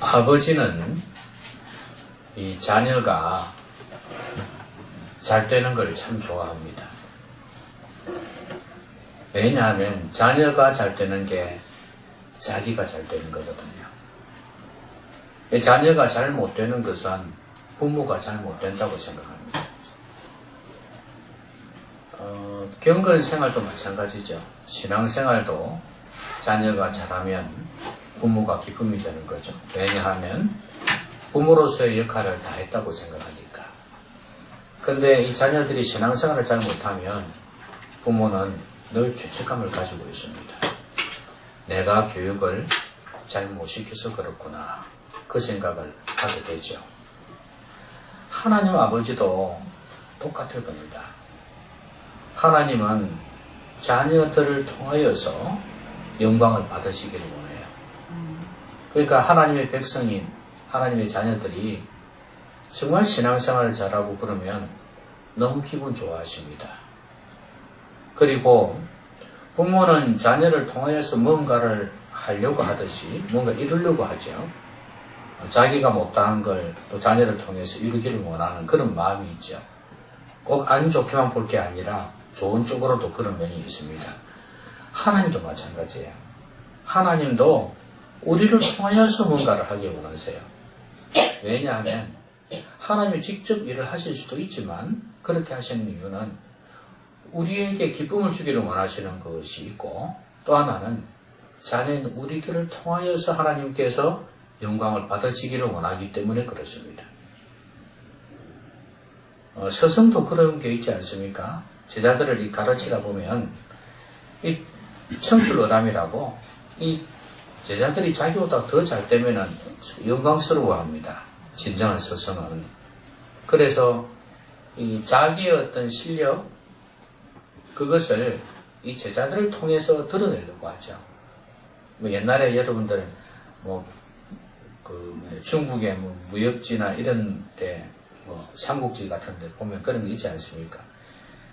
아버지는 이 자녀가 잘 되는 걸 참 좋아합니다. 왜냐하면 자녀가 잘 되는 게 자기가 잘 되는 거거든요. 자녀가 잘 못 되는 것은 부모가 잘 못 된다고 생각합니다. 경건 생활도 마찬가지죠. 신앙생활도 자녀가 잘하면 부모가 기쁨이 되는 거죠. 왜냐하면 부모로서의 역할을 다 했다고 생각하니까. 근데 이 자녀들이 신앙생활을 잘 못하면 부모는 늘 죄책감을 가지고 있습니다. 내가 교육을 잘 못 시켜서 그렇구나. 그 생각을 하게 되죠. 하나님 아버지도 똑같을 겁니다. 하나님은 자녀들을 통하여서 영광을 받으시기를 원해요. 그러니까 하나님의 백성인 하나님의 자녀들이 정말 신앙생활을 잘하고 그러면 너무 기분 좋아하십니다. 그리고 부모는 자녀를 통하여서 뭔가를 하려고 하듯이 뭔가 이루려고 하죠. 자기가 못다한 걸 또 자녀를 통해서 이루기를 원하는 그런 마음이 있죠. 꼭 안 좋게만 볼 게 아니라 좋은 쪽으로도 그런 면이 있습니다. 하나님도 마찬가지예요. 하나님도 우리를 통하여서 뭔가를 하기 원하세요. 왜냐하면 하나님이 직접 일을 하실 수도 있지만 그렇게 하시는 이유는 우리에게 기쁨을 주기를 원하시는 것이 있고, 또 하나는 자녀인 우리들을 통하여서 하나님께서 영광을 받으시기를 원하기 때문에 그렇습니다. 서성도 그런 게 있지 않습니까? 제자들을 가르치다 보면 이 청출어람이라고 이 제자들이 자기보다 더 잘 되면은 영광스러워합니다. 진정한 서성은. 그래서 이 자기의 어떤 실력, 그것을 이 제자들을 통해서 드러내려고 하죠. 옛날에 여러분들 중국의 무역지나 이런 데 삼국지 같은 데 보면 그런 게 있지 않습니까?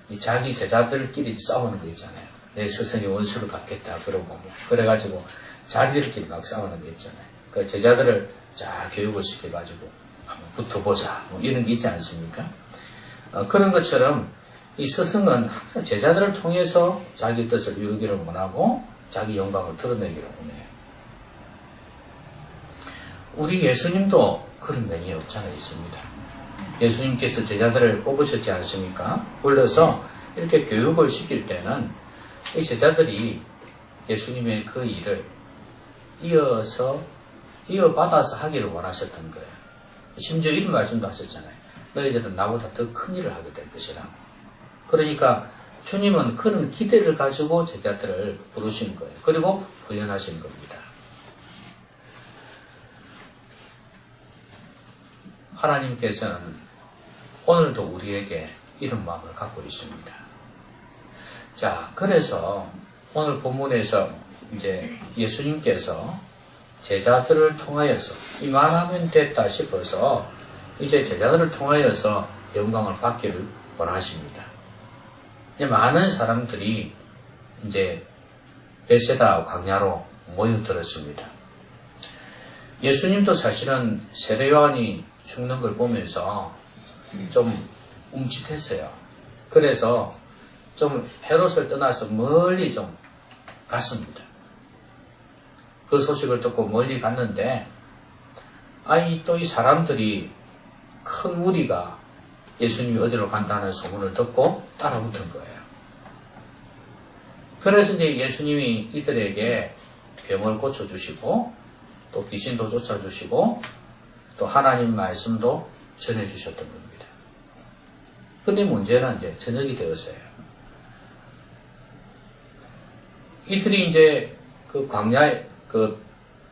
이 자기 제자들끼리 싸우는 거 있잖아요. 내 스승이 원수를 갚겠다 그러고 그래가지고 자기들끼리 막 싸우는 게 있잖아요. 그 제자들을 잘 교육을 시켜가지고 한번 붙어보자 이런 게 있지 않습니까? 그런 것처럼 이 스승은 항상 제자들을 통해서 자기 뜻을 이루기를 원하고 자기 영광을 드러내기를 원해요. 우리 예수님도 그런 면이 없지 않아 있습니다. 예수님께서 제자들을 뽑으셨지 않습니까? 불러서 이렇게 교육을 시킬 때는 이 제자들이 예수님의 그 일을 이어받아서 하기를 원하셨던 거예요. 심지어 이런 말씀도 하셨잖아요. 너희들은 나보다 더 큰 일을 하게 될 것이라. 그러니까 주님은 그런 기대를 가지고 제자들을 부르신 거예요. 그리고 훈련하신 겁니다. 하나님께서는 오늘도 우리에게 이런 마음을 갖고 있습니다. 자, 그래서 오늘 본문에서 이제 예수님께서 제자들을 통하여서 이만하면 됐다 싶어서 이제 제자들을 통하여서 영광을 받기를 원하십니다. 많은 사람들이 이제 베세다 광야로 모여들었습니다. 예수님도 사실은 세례 요한이 죽는 걸 보면서 좀 움찔했어요. 그래서 좀 헤롯을 떠나서 멀리 좀 갔습니다. 그 소식을 듣고 멀리 갔는데 또 이 사람들이 큰 무리가 예수님이 어디로 간다는 소문을 듣고 따라붙은 거예요. 그래서 이제 예수님이 이들에게 병을 고쳐주시고 또 귀신도 쫓아주시고 또 하나님 말씀도 전해주셨던 겁니다. 근데 문제는 이제 저녁이 되었어요. 이들이 이제 그 광야에,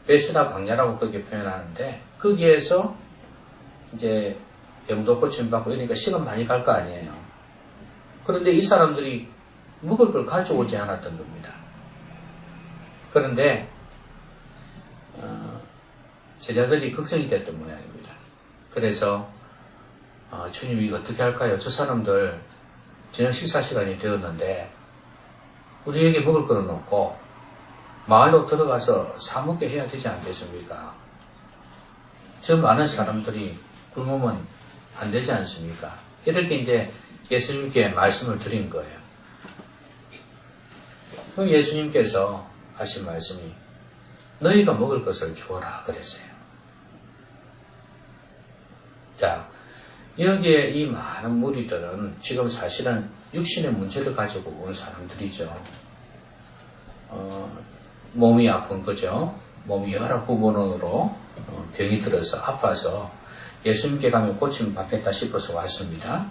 베스다 광야라고 그렇게 표현하는데, 거기에서 이제 병도 고침받고 이러니까 시간 많이 갈 거 아니에요. 그런데 이 사람들이 먹을 걸 가져오지 않았던 겁니다. 그런데, 제자들이 걱정이 됐던 모양입니다. 그래서, 주님 이거 어떻게 할까요? 저 사람들 저녁 식사 시간이 되었는데, 우리에게 먹을 거는 없고, 마을로 들어가서 사먹게 해야 되지 않겠습니까? 저 많은 사람들이 굶으면 안 되지 않습니까? 이렇게 이제 예수님께 말씀을 드린 거예요. 그럼 예수님께서 하신 말씀이 너희가 먹을 것을 주어라 그랬어요. 자, 여기에 이 많은 무리들은 지금 사실은 육신의 문제를 가지고 온 사람들이죠. 몸이 아픈 거죠. 몸이 여러 부분으로 병이 들어서 아파서 예수님께 가면 고침 받겠다 싶어서 왔습니다.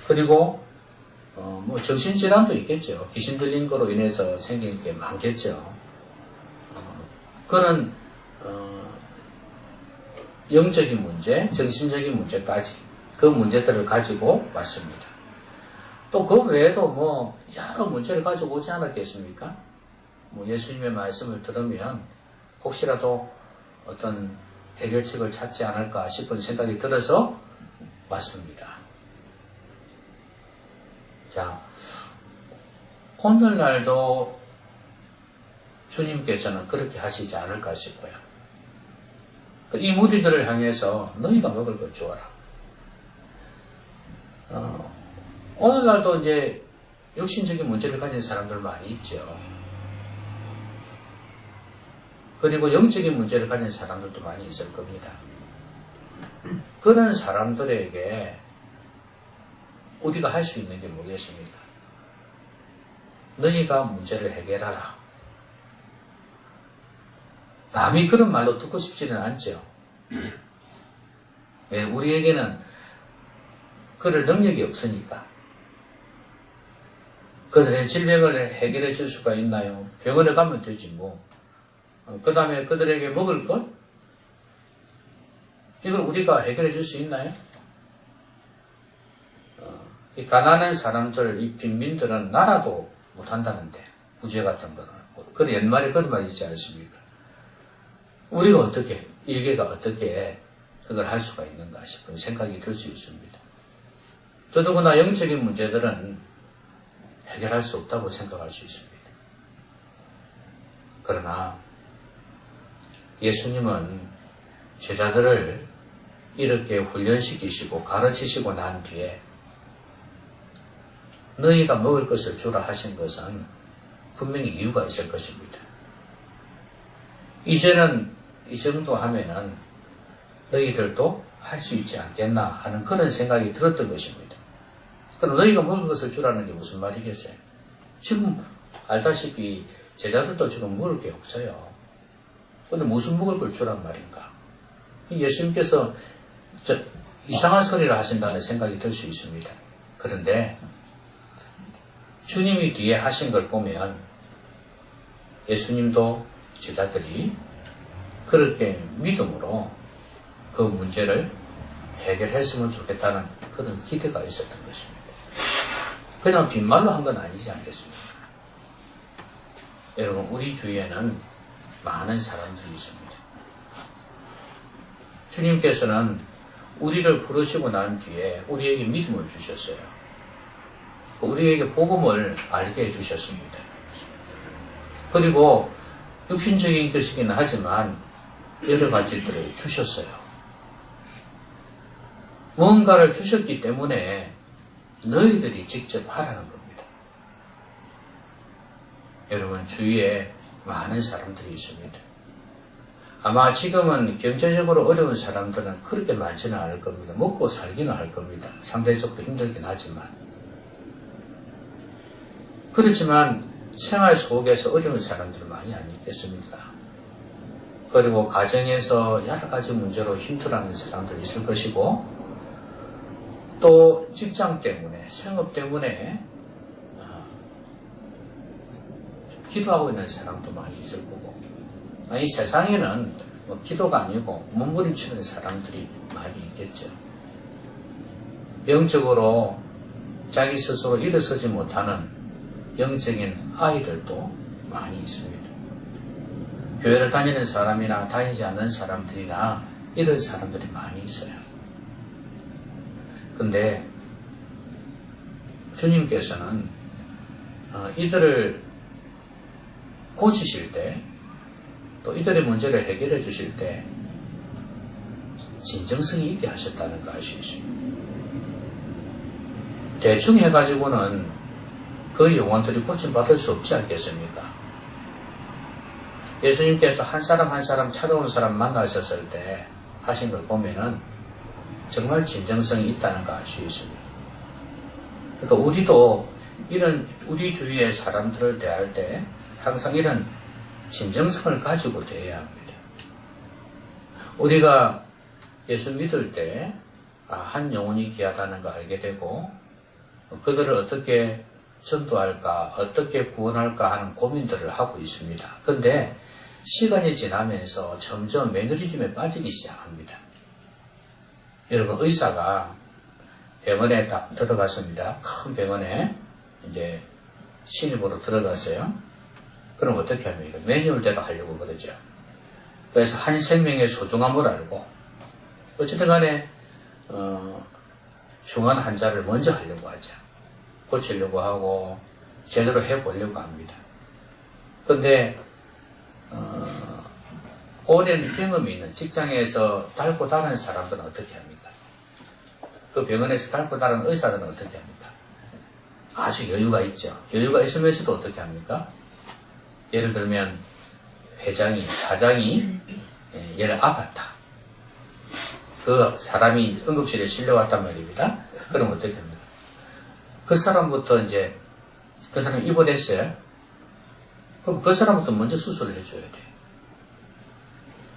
그리고 뭐 정신질환도 있겠죠. 귀신 들린 거로 인해서 생긴 게 많겠죠. 그런 영적인 문제, 정신적인 문제까지 그 문제들을 가지고 왔습니다. 또 그 외에도 뭐 여러 문제를 가지고 오지 않았겠습니까? 뭐 예수님의 말씀을 들으면 혹시라도 어떤 해결책을 찾지 않을까 싶은 생각이 들어서 왔습니다. 자, 오늘날도 주님께서는 그렇게 하시지 않을까 싶어요. 이 무리들을 향해서 너희가 먹을 것 주어라. 오늘날도 이제 육신적인 문제를 가진 사람들 많이 있죠. 그리고 영적인 문제를 가진 사람들도 많이 있을 겁니다. 그런 사람들에게 우리가 할 수 있는 게 뭐겠습니까? 너희가 문제를 해결하라. 남이 그런 말로 듣고 싶지는 않죠. 왜? 우리에게는 그럴 능력이 없으니까. 그들의 질병을 해결해 줄 수가 있나요? 병원에 가면 되지 뭐. 그 다음에 그들에게 먹을 것? 이걸 우리가 해결해 줄 수 있나요? 이 가난한 사람들, 이 빈민들은 나라도 못한다는데, 구제 같은 거는. 그런 옛말에 그런 말이 있지 않습니까? 우리가 어떻게, 일개가 어떻게 그걸 할 수가 있는가 싶은 생각이 들 수 있습니다. 더더구나 영적인 문제들은 해결할 수 없다고 생각할 수 있습니다. 그러나 예수님은 제자들을 이렇게 훈련시키시고 가르치시고 난 뒤에 너희가 먹을 것을 주라 하신 것은 분명히 이유가 있을 것입니다. 이제는 이 정도 하면은 너희들도 할 수 있지 않겠나 하는 그런 생각이 들었던 것입니다. 그럼 너희가 먹을 것을 주라는 게 무슨 말이겠어요? 지금 알다시피 제자들도 지금 먹을 게 없어요. 근데 무슨 먹을 걸 주란 말인가? 예수님께서 이상한 소리를 하신다는 생각이 들 수 있습니다. 그런데 주님이 뒤에 하신 걸 보면 예수님도 제자들이 그렇게 믿음으로 그 문제를 해결했으면 좋겠다는 그런 기대가 있었던 것입니다. 그냥 빈말로 한 건 아니지 않겠습니까? 여러분, 우리 주위에는 많은 사람들이 있습니다. 주님께서는 우리를 부르시고 난 뒤에 우리에게 믿음을 주셨어요. 우리에게 복음을 알게 해주셨습니다. 그리고 육신적인 것이긴 하지만 여러 가지들을 주셨어요. 뭔가를 주셨기 때문에 너희들이 직접 하라는 겁니다. 여러분, 주위에 많은 사람들이 있습니다. 아마 지금은 경제적으로 어려운 사람들은 그렇게 많지는 않을 겁니다. 먹고 살기는 할 겁니다. 상대적으로 힘들긴 하지만. 그렇지만 생활 속에서 어려운 사람들 많이 아니겠습니까? 그리고 가정에서 여러 가지 문제로 힘들어하는 사람들이 있을 것이고, 또 직장 때문에, 생업 때문에 기도하고 있는 사람도 많이 있을 거고, 이 세상에는 뭐 기도가 아니고 몸부림치는 사람들이 많이 있겠죠. 영적으로 자기 스스로 일어서지 못하는 영적인 아이들도 많이 있습니다. 교회를 다니는 사람이나 다니지 않는 사람들이나 이런 사람들이 많이 있어요. 근데 주님께서는 이들을 고치실 때, 또 이들의 문제를 해결해 주실 때 진정성이 있게 하셨다는 거 알 수 있습니다. 대충 해가지고는 그 영혼들이 고침받을 수 없지 않겠습니까? 예수님께서 한 사람 한 사람 찾아온 사람 만나셨을 때 하신 걸 보면은 정말 진정성이 있다는 거 알 수 있습니다. 그러니까 우리도 이런 우리 주위의 사람들을 대할 때 항상 이런 진정성을 가지고 대해야 합니다. 우리가 예수 믿을 때 한 영혼이 귀하다는 거 알게 되고 그들을 어떻게 전도할까, 어떻게 구원할까 하는 고민들을 하고 있습니다. 그런데 시간이 지나면서 점점 매너리즘에 빠지기 시작합니다. 여러분, 의사가 병원에 딱 들어갔습니다. 큰 병원에 이제 신입으로 들어갔어요. 그럼 어떻게 합니까? 매뉴얼대로 하려고 그러죠. 그래서 한 생명의 소중함을 알고 어쨌든 간에 중한 환자를 먼저 하려고 하죠. 고치려고 하고 제대로 해보려고 합니다. 그런데 오랜 경험이 있는 직장에서 닳고 다른 사람들은 어떻게 합니까? 그 병원에서 닳고 다른 의사들은 어떻게 합니까? 아주 여유가 있죠. 여유가 있으면서도 어떻게 합니까? 예를 들면 회장이, 사장이 얘를 아팠다. 그 사람이 응급실에 실려왔단 말입니다. 그럼 어떻게 합니까? 그 사람부터 이제 그 사람이 입원했어요. 그럼 그 사람부터 먼저 수술을 해줘야 돼.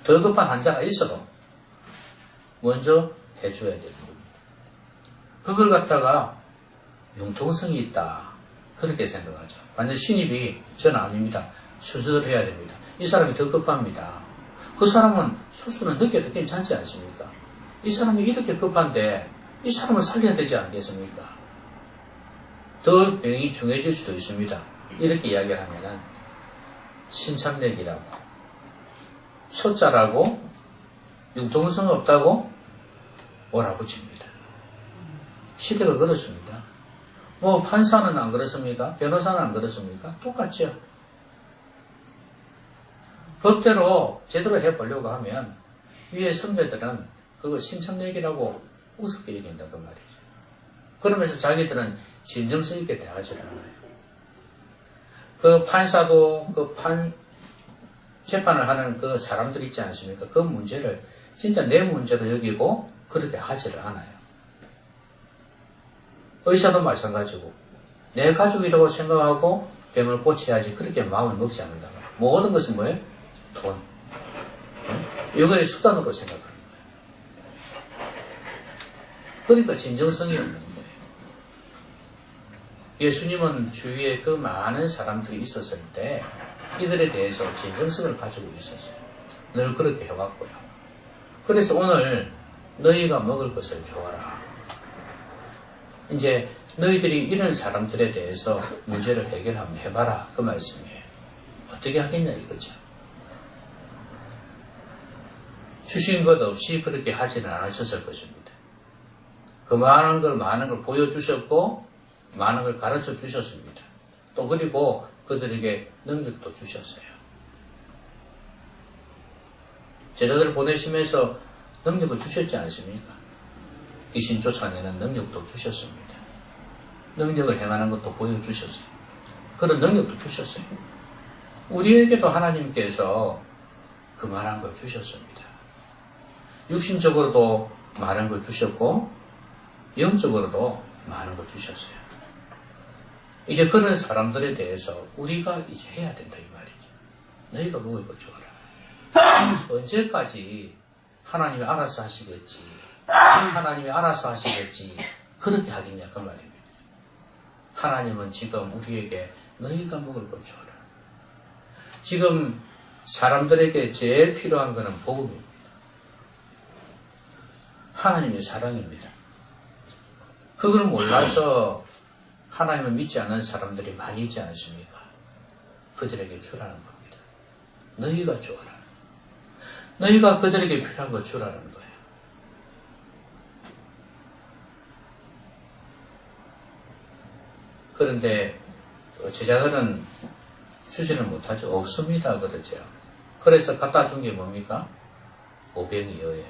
더 급한 환자가 있어도 먼저 해줘야 되는 겁니다. 그걸 갖다가 융통성이 있다. 그렇게 생각하죠. 완전 신입이 저는 아닙니다. 수술을 해야 됩니다. 이 사람이 더 급합니다. 그 사람은 수술은 늦게도 괜찮지 않습니까? 이 사람이 이렇게 급한데 이 사람을 살려야 되지 않겠습니까? 더 병이 중해질 수도 있습니다. 이렇게 이야기를 하면은 신참내기라고 소자라고 융통성 없다고 몰아붙입니다. 시대가 그렇습니다. 뭐 판사는 안 그렇습니까? 변호사는 안 그렇습니까? 똑같죠. 법대로 제대로 해보려고 하면 위에 선배들은 그거 신참내기라고 우습게 얘기한다 그 말이죠. 그러면서 자기들은 진정성 있게 대하지 않아요. 그 판사도 재판을 하는 그 사람들 있지 않습니까? 그 문제를 진짜 내 문제로 여기고 그렇게 하지를 않아요. 의사도 마찬가지고 내 가족이라고 생각하고 병을 고쳐야지 그렇게 마음을 먹지 않는다 말이에요. 모든 것은 뭐예요? 돈. 이거의 수단으로 생각하는 거예요. 그러니까 진정성이 없는 거예요. 예수님은 주위에 그 많은 사람들이 있었을 때 이들에 대해서 진정성을 가지고 있었어요. 늘 그렇게 해왔고요. 그래서 오늘 너희가 먹을 것을 주어라. 이제 너희들이 이런 사람들에 대해서 문제를 해결하면 해봐라. 그 말씀이에요. 어떻게 하겠냐 이거죠. 주신 것 없이 그렇게 하지는 않으셨을 것입니다. 그 많은 걸 보여주셨고 많은 걸 가르쳐 주셨습니다. 또 그리고 그들에게 능력도 주셨어요. 제자들을 보내시면서 능력을 주셨지 않습니까? 귀신 쫓아내는 능력도 주셨습니다. 능력을 행하는 것도 보여주셨어요. 그런 능력도 주셨어요. 우리에게도 하나님께서 그만한 걸 주셨습니다. 육신적으로도 많은 걸 주셨고 영적으로도 많은 걸 주셨어요. 이제 그런 사람들에 대해서 우리가 이제 해야 된다 이 말이죠. 너희가 먹을 것 주어라. 언제까지 하나님이 알아서 하시겠지. 하나님이 알아서 하시겠지. 그렇게 하겠냐 그 말입니다. 하나님은 지금 우리에게 너희가 먹을 것 주어라. 지금 사람들에게 제일 필요한 것은 복음입니다. 하나님의 사랑입니다. 그걸 몰라서 하나님을 믿지 않는 사람들이 많이 있지 않습니까? 그들에게 주라는 겁니다. 너희가 주어라. 너희가 그들에게 필요한 거 주라는 거예요. 그런데 제자들은 주지를 못하죠. 없습니다. 그러죠. 그래서 갖다 준 게 뭡니까? 500이어예요.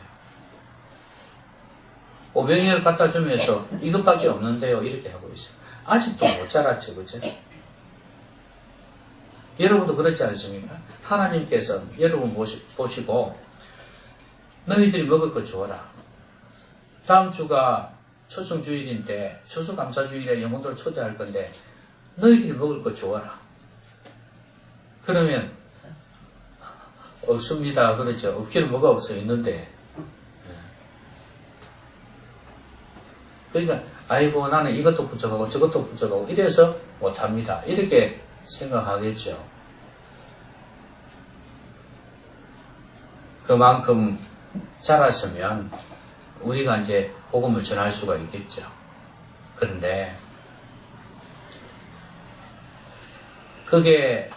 오병이어를 갖다 주면서 이것밖에 없는데요. 이렇게 하고 있어요. 아직도 못 자랐죠. 그죠? 여러분도 그렇지 않습니까? 하나님께서 여러분 보시고 너희들이 먹을 거 주어라. 다음 주가 초청주일인데 추수감사주일에 영혼들 초대할 건데 너희들이 먹을 거 주어라. 그러면 없습니다. 그렇죠. 없기는 뭐가 없어 있는데. 그러니까 아이고 나는 이것도 부족하고 저것도 부족하고 이래서 못합니다. 이렇게 생각하겠죠. 그만큼 자랐으면 우리가 이제 복음을 전할 수가 있겠죠. 그런데 그게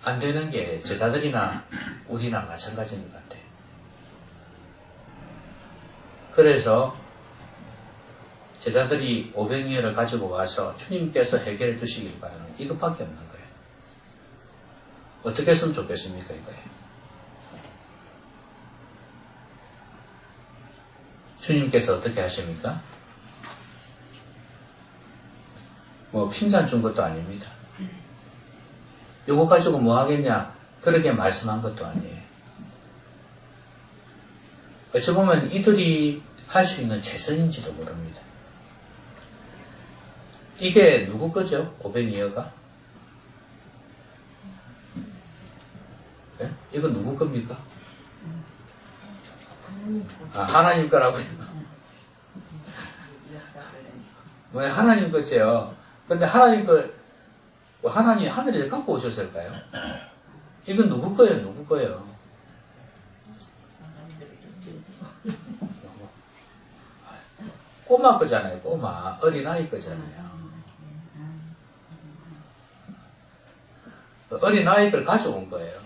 안 되는 게 제자들이나 우리나 마찬가지인 것 같아요. 그래서 제자들이 오병이어를 가지고 와서 주님께서 해결해 주시길 바라는 이것밖에 없는 거예요. 어떻게 했으면 좋겠습니까? 이거예요. 주님께서 어떻게 하십니까? 뭐 핀잔 준 것도 아닙니다. 요거 가지고 뭐 하겠냐? 그렇게 말씀한 것도 아니에요. 어찌 보면 이들이 할 수 있는 최선인지도 모릅니다. 이게 누구 거죠? 오병이어가? 네? 이건 누구 겁니까? 아, 하나님 거라고요. 왜 하나님 거죠? 근데 하나님 거, 하나님 하늘에 갖고 오셨을까요? 이건 누구 거예요? 누구 거예요? 꼬마 거잖아요. 꼬마. 어린아이 거잖아요. 어린아이 걸 가져온 거예요.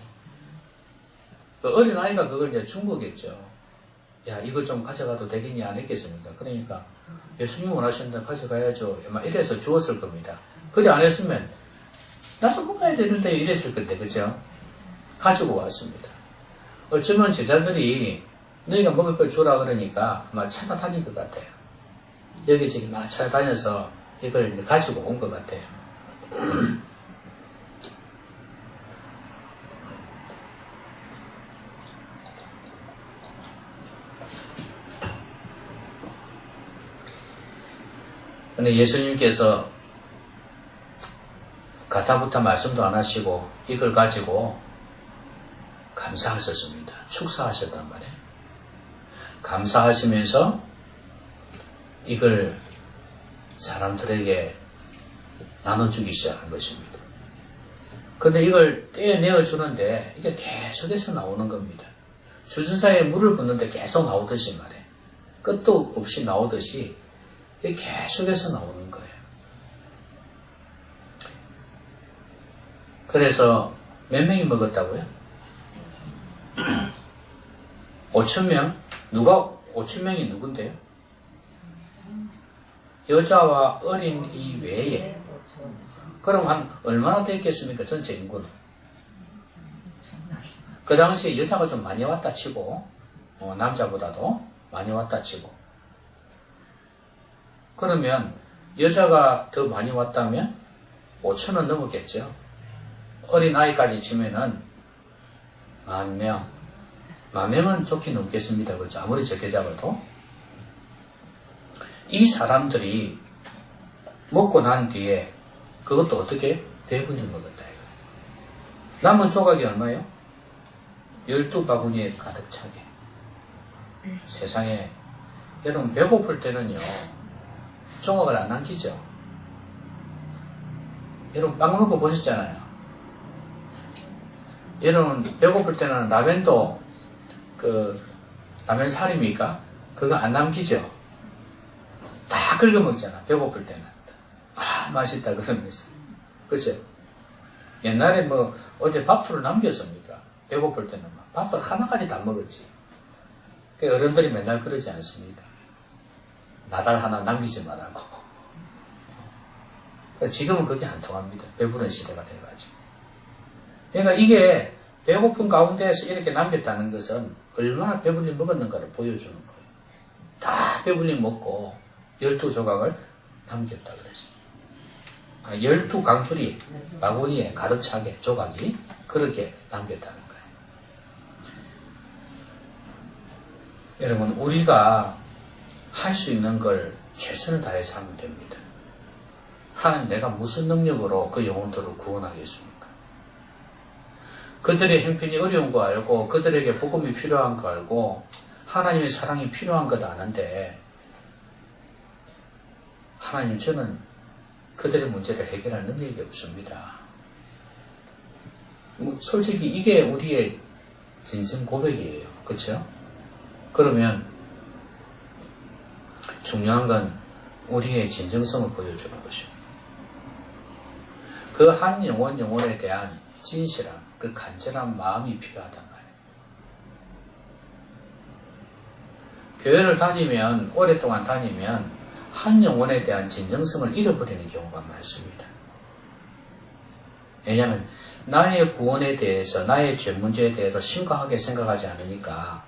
어린아이가 그걸 이제 준 거겠죠. 야, 이거 좀 가져가도 되겠니? 안 했겠습니까? 그러니까, 예수님 원하시는데 가져가야죠. 막 이래서 주었을 겁니다. 그래 안 했으면, 나도 먹어야 되는데 이랬을 건데, 그죠? 가지고 왔습니다. 어쩌면 제자들이 너희가 먹을 걸 주라 그러니까 아마 찾아다닌 것 같아요. 여기저기 막 찾아다녀서 이걸 이제 가지고 온 것 같아요. 근데 예수님께서 가타부타 말씀도 안 하시고 이걸 가지고 감사하셨습니다. 축사하셨단 말이에요. 감사하시면서 이걸 사람들에게 나눠주기 시작한 것입니다. 근데 이걸 떼어내어 주는데 이게 계속해서 나오는 겁니다. 주전사에 물을 붓는데 계속 나오듯이 말이에요. 끝도 없이 나오듯이 이게 계속해서 나오는 거예요. 그래서 몇 명이 먹었다고요? 5,000명? 누가 5,000명이 누군데요? 여자와 어린 이 외에. 그럼 한 얼마나 됐겠습니까? 전체 인구는. 그 당시에 여자가 좀 많이 왔다 치고 남자보다도 많이 왔다 치고. 그러면 여자가 더 많이 왔다면 5,000은 넘었겠죠. 어린아이까지 치면은 10,000명. 10,000명은 좋게 넘겠습니다. 그렇죠? 아무리 적게 잡아도. 이 사람들이 먹고 난 뒤에 그것도 어떻게? 배분을 먹었다. 남은 조각이 얼마예요? 12바구니에 가득 차게. 세상에. 여러분 배고플 때는요. 조각을 안 남기죠. 여러분 빵 먹고 보셨잖아요. 여러분 배고플 때는 라면도 라면 살입니까? 그거 안 남기죠. 다 긁어 먹잖아. 배고플 때는. 아 맛있다 그러면서. 그쵸? 옛날에 뭐 어디 밥풀을 남겼습니까? 배고플 때는 밥풀 하나까지 다 먹었지. 그 어른들이 맨날 그러지 않습니까? 나달 하나 남기지 말라고. 지금은 그게 안 통합니다. 배부른 시대가 돼가지고. 그러니까 이게 배고픈 가운데에서 이렇게 남겼다는 것은 얼마나 배불리 먹었는가를 보여주는 거예요. 다 배불리 먹고 12조각을 남겼다 그랬어요. 12강줄이 바구니에 가득 차게 조각이 그렇게 남겼다는 거예요. 여러분, 우리가 할 수 있는 걸 최선을 다해서 하면 됩니다. 하나님, 내가 무슨 능력으로 그 영혼들을 구원하겠습니까? 그들의 형편이 어려운 거 알고 그들에게 복음이 필요한 거 알고 하나님의 사랑이 필요한 것 아는데, 하나님, 저는 그들의 문제를 해결할 능력이 없습니다. 솔직히 이게 우리의 진정 고백이에요. 그렇죠? 그러면 중요한 건 우리의 진정성을 보여주는 것입니다. 그 한 영혼에 대한 진실함, 그 간절한 마음이 필요하단 말이에요. 교회를 다니면, 오랫동안 다니면 한 영혼에 대한 진정성을 잃어버리는 경우가 많습니다. 왜냐하면 나의 구원에 대해서, 나의 죄 문제에 대해서 심각하게 생각하지 않으니까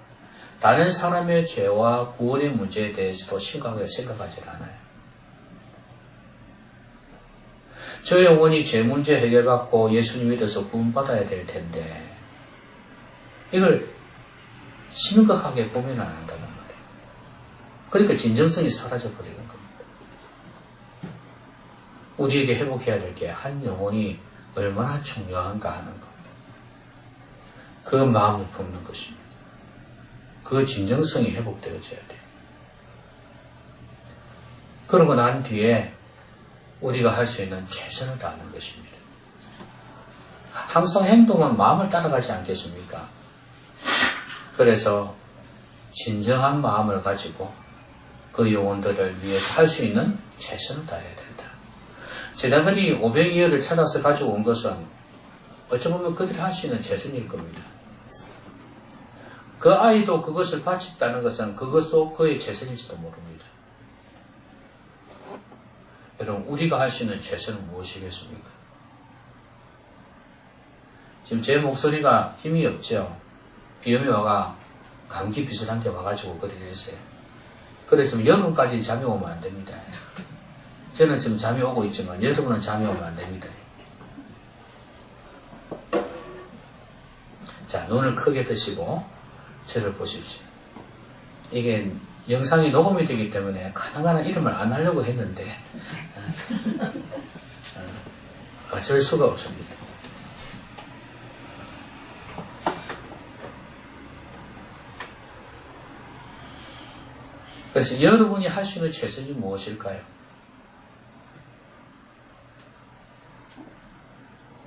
다른 사람의 죄와 구원의 문제에 대해서도 심각하게 생각하지 않아요. 저 영혼이 죄 문제 해결받고 예수님 믿어서 구원받아야 될 텐데 이걸 심각하게 고민을 안 한다는 말이에요. 그러니까 진정성이 사라져버리는 겁니다. 우리에게 회복해야 될 게 한 영혼이 얼마나 중요한가 하는 겁니다. 그 마음을 품는 것입니다. 그 진정성이 회복되어져야 돼요. 그러고 난 뒤에 우리가 할 수 있는 최선을 다하는 것입니다. 항상 행동은 마음을 따라가지 않겠습니까? 그래서 진정한 마음을 가지고 그 영혼들을 위해서 할 수 있는 최선을 다해야 된다. 제자들이 500여를 찾아서 가지고 온 것은 어쩌면 그들이 할 수 있는 최선일 겁니다. 그 아이도 그것을 바쳤다는 것은 그것도 그의 최선일지도 모릅니다. 여러분, 우리가 할 수 있는 최선은 무엇이겠습니까? 지금 제 목소리가 힘이 없죠? 비염이 와가 감기 비슷한 데 와가지고 그러겠어요. 그래서 여러분까지 잠이 오면 안 됩니다. 저는 지금 잠이 오고 있지만 여러분은 잠이 오면 안 됩니다. 자, 눈을 크게 뜨시고 저를 보십시오. 이게 영상이 녹음이 되기 때문에 가능한 한 이름을 안 하려고 했는데 어쩔 수가 없습니다. 그래서 여러분이 할 수 있는 최선이 무엇일까요?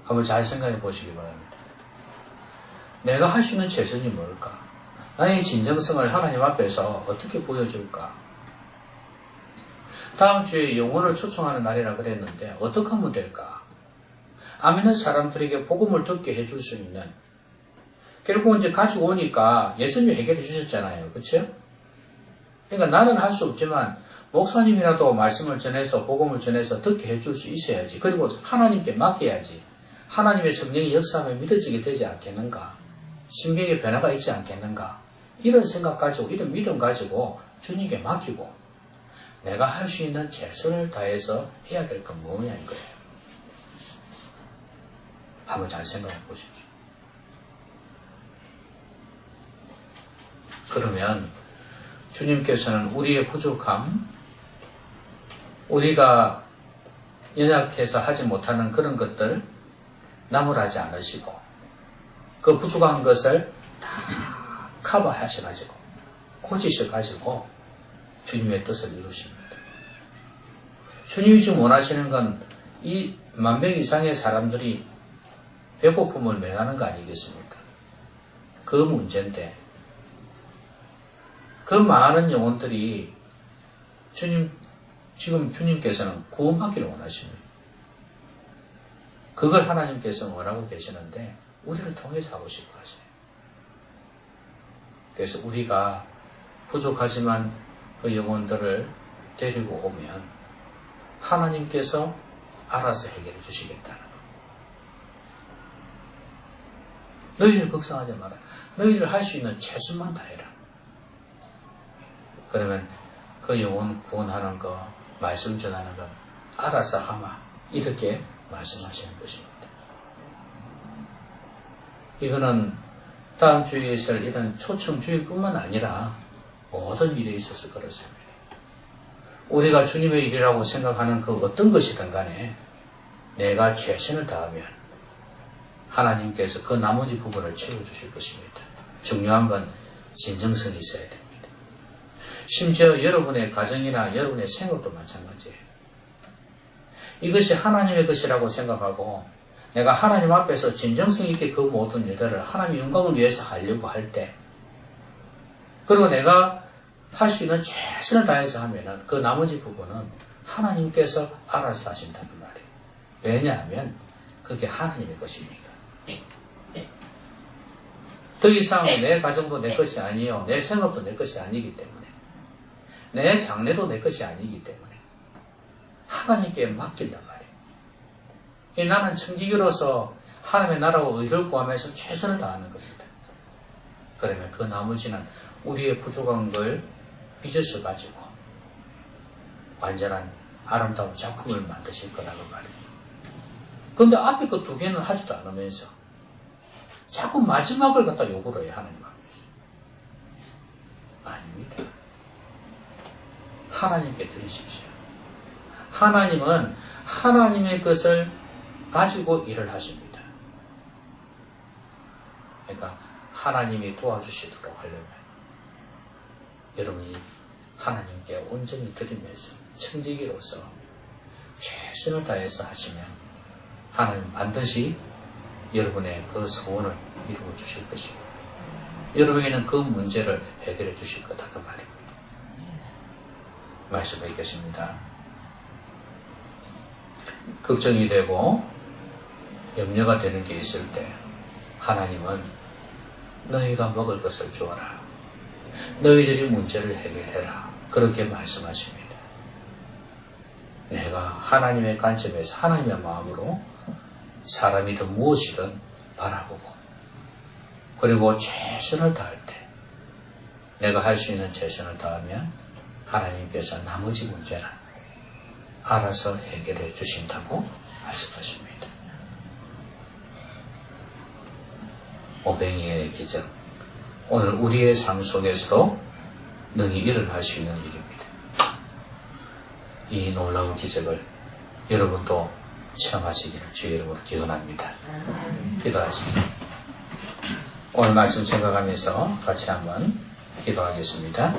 한번 잘 생각해 보시기 바랍니다. 내가 할 수 있는 최선이 뭘까? 나의 진정성을 하나님 앞에서 어떻게 보여줄까? 다음 주에 영혼을 초청하는 날이라 그랬는데 어떻게 하면 될까? 안 믿는 사람들에게 복음을 듣게 해줄 수 있는, 결국 이제 가지고 오니까 예수님이 해결해 주셨잖아요. 그렇죠? 그러니까 나는 할 수 없지만 목사님이라도 말씀을 전해서 복음을 전해서 듣게 해줄 수 있어야지. 그리고 하나님께 맡겨야지. 하나님의 성령의 역사함에 믿어지게 되지 않겠는가? 심경의 변화가 있지 않겠는가? 이런 생각 가지고, 이런 믿음 가지고 주님께 맡기고 내가 할 수 있는 최선을 다해서 해야 될 건 뭐냐 이거예요. 한번 잘 생각해 보십시오. 그러면 주님께서는 우리의 부족함, 우리가 연약해서 하지 못하는 그런 것들 나무라지 않으시고 그 부족한 것을 다 커버하셔가지고 고치셔가지고 주님의 뜻을 이루십니다. 주님이 지금 원하시는 건 이 10,000명 이상의 사람들이 배고픔을 면하는 거 아니겠습니까? 그 문제인데 그 많은 영혼들이 지금 주님께서는 구원받기를 원하십니다. 그걸 하나님께서는 원하고 계시는데 우리를 통해서 하고 싶어 하세요. 그래서 우리가 부족하지만 그 영혼들을 데리고 오면 하나님께서 알아서 해결해 주시겠다는 것. 너희를 걱정하지 마라. 너희를 할 수 있는 최선만 다해라. 그러면 그 영혼 구원하는 거, 말씀 전하는 건 알아서 하마. 이렇게 말씀하시는 것입니다. 이거는 다음 주에 있을 이런 초청주일뿐만 아니라 모든 일에 있어서 그렇습니다. 우리가 주님의 일이라고 생각하는 그 어떤 것이든 간에 내가 최선을 다하면 하나님께서 그 나머지 부분을 채워주실 것입니다. 중요한 건 진정성이 있어야 됩니다. 심지어 여러분의 가정이나 여러분의 생업도 마찬가지예요. 이것이 하나님의 것이라고 생각하고 내가 하나님 앞에서 진정성 있게 그 모든 일들을 하나님의 영광을 위해서 하려고 할 때, 그리고 내가 할 수 있는 최선을 다해서 하면은 그 나머지 부분은 하나님께서 알아서 하신다는 말이에요. 왜냐하면 그게 하나님의 것이니까. 더 이상 내 가정도 내 것이 아니요, 내 생업도 내 것이 아니기 때문에, 내 장래도 내 것이 아니기 때문에 하나님께 맡긴단 말이에요. 나는 청지기로서 하나님의 나라와 의를 구하면서 최선을 다하는 겁니다. 그러면 그 나머지는 우리의 부족한 걸 빚어서 가지고 완전한 아름다운 작품을 만드실 거라고 말이에요. 그런데 앞에 그 두 개는 하지도 않으면서 자꾸 마지막을 갖다 요구를 해요, 하나님 앞에서. 아닙니다. 하나님께 드리십시오. 하나님은 하나님의 것을 가지고 일을 하십니다. 그러니까 하나님이 도와주시도록 하려면 여러분이 하나님께 온전히 드리면서 청지기로서 최선을 다해서 하시면 하나님 반드시 여러분의 그 소원을 이루어 주실 것입니다. 여러분에게는 그 문제를 해결해 주실 거다 그 말입니다. 말씀 뵙겠습니다. 걱정이 되고 염려가 되는 게 있을 때 하나님은 너희가 먹을 것을 주어라. 너희들이 문제를 해결해라. 그렇게 말씀하십니다. 내가 하나님의 관점에서 하나님의 마음으로 사람이든 무엇이든 바라보고 그리고 최선을 다할 때 내가 할 수 있는 최선을 다하면 하나님께서 나머지 문제는 알아서 해결해 주신다고 말씀하십니다. 오병이의 기적, 오늘 우리의 삶 속에서도 능히 일어날 수 있는 일입니다. 이 놀라운 기적을 여러분도 체험하시기를 주의 이름으로 기원합니다. 기도하십시오. 오늘 말씀 생각하면서 같이 한번 기도하겠습니다.